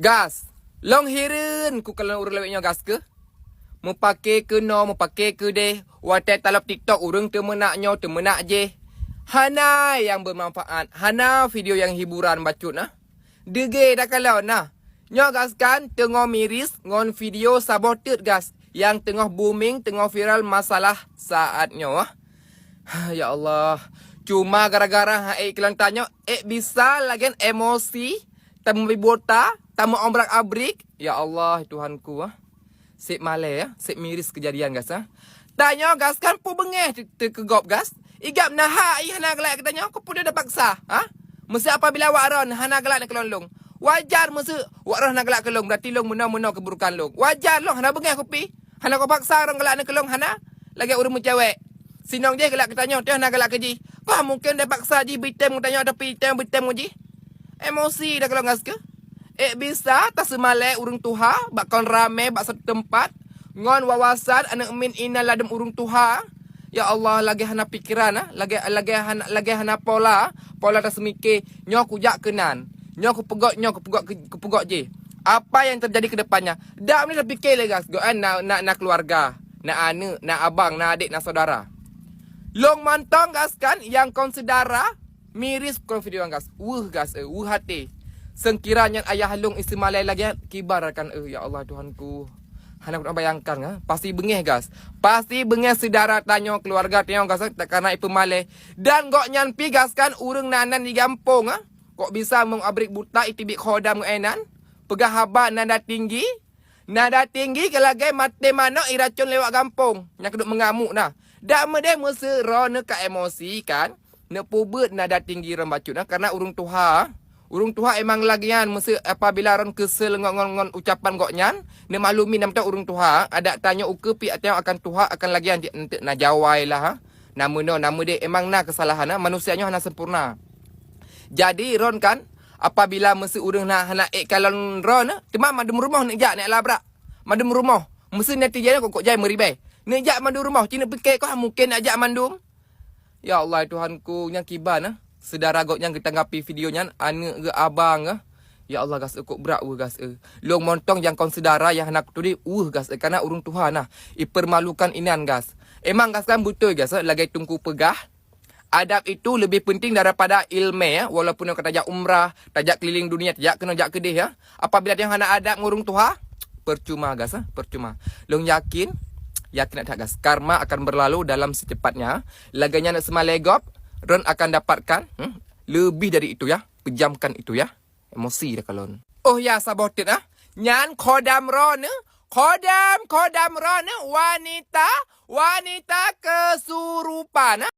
Gas. Long hirin ku kalau urang leweknya gas ke. Mu pakai ke no, mu pakai ke deh. Watai talap TikTok urang temenaknya, temenak je. Hana yang bermanfaat. Hana video yang hiburan bacut nah. Dege dah kalau nah. Nyo gas kan tengah miris ngon video sabotet gas. Yang tengah booming, tengah viral masalah saatnya ah. Ya Allah. Cuma gara-gara iklan tanya, bisa lagi emosi, tamu bibota, tamu ombrak-abrik. Ya Allah, Tuhanku ah. Sip male ya, sip miris kejadian gas ah. Tanya gas kan pu bengeh terkegop gas. Igap naha hana gelak katanya, aku pun dah paksa, ah. Mesti apabila waron hana gelak nak kelong. Wajar mesti waron hana gelak kelong, berarti long mena-mena keburukan long. Wajar long hana bengeh kopi. Hana kau paksa orang gelak nak kelong hana. Lagi urut cewek. Sinong je gelak katanya, teh hana gelak keji. Kau mungkin dah paksa je bitem katanya tapi bitem je. Emosi dah kelong gas ke? Bisa tak semale urung tuha, bakal rame bak satu tempat. Ngon wawasan anak min ina ladem urung tuha. Ya Allah, lagi hana pikiran ah, lagi hana pola tak semikir nyo ku jak kenan. Nyo ku pegok je. Apa yang terjadi ke depannya? Dak ni dah fikir le gas, goan nak keluarga, nak anak, nak abang, nak adik, nak saudara. Long mantong gas kan yang konsidara miris kon video gas. Gas, hati. Sengkiranya ayah long istimalai lagi kibarkan ya Allah Tuhanku. Hana nak bayangkan ah, pasti bengeh gas. Pasti bengeh saudara tanya keluarga tanya gas karena ipu malai. Dan gok nyan pi gas kan urang nanan di kampung ah. Kok bisa mengabrik buta itibik khodam enan? Pegah haba nada tinggi. Nada tinggi kelagi mati mana iracun lewat kampung. Yang keduk mengamuk nah. Dak mede mesera ne ka emosi kan. Ne pubut nada tinggi rembacut nah karena urung tuha. Urung tuha emang lagian mesti apabila ron kesel ngon ucapan goknyan, ne maklumi nam ta urung tuha ada tanya uke pi atau akan tuha akan lagian nanti na jawai lah ha. Nama dia emang na kesalahan ha, manusianya hana sempurna. Jadi ron kan apabila mesti urang nak kalon ron cuma madum rumah nak jak nak labrak. Madum rumah mesti netizen kok jai meribai. Nak jak mandum rumah cina fikir kau mungkin nak jak mandum. Ya Allah Tuhanku yang kiban ah. Saudara gok yang kita tanggapi videonya anak ke abang ah. Ya Allah gas kok berat gas long montong yang konsidara yang nak tu di gas karena urung Tuhan nah. Ipermalukan inan gas. Emang gas kan betul gas lagi tunggu pegah. Adab itu lebih penting daripada ilmu ya. Walaupun yang kata jak umrah, tajak keliling dunia, tajak kena jak kedih ya. Apabila dia hana adab ngurung Tuhan, percuma gas percuma. Long yakin tak gas. Karma akan berlalu dalam secepatnya. Laganya nak semalegop, Ron akan dapatkan lebih dari itu ya. Pejamkan itu ya. Emosi dah kalon. Oh ya sabotit ah. Nyan kodam Ron kodam Ron wanita kesurupan ah.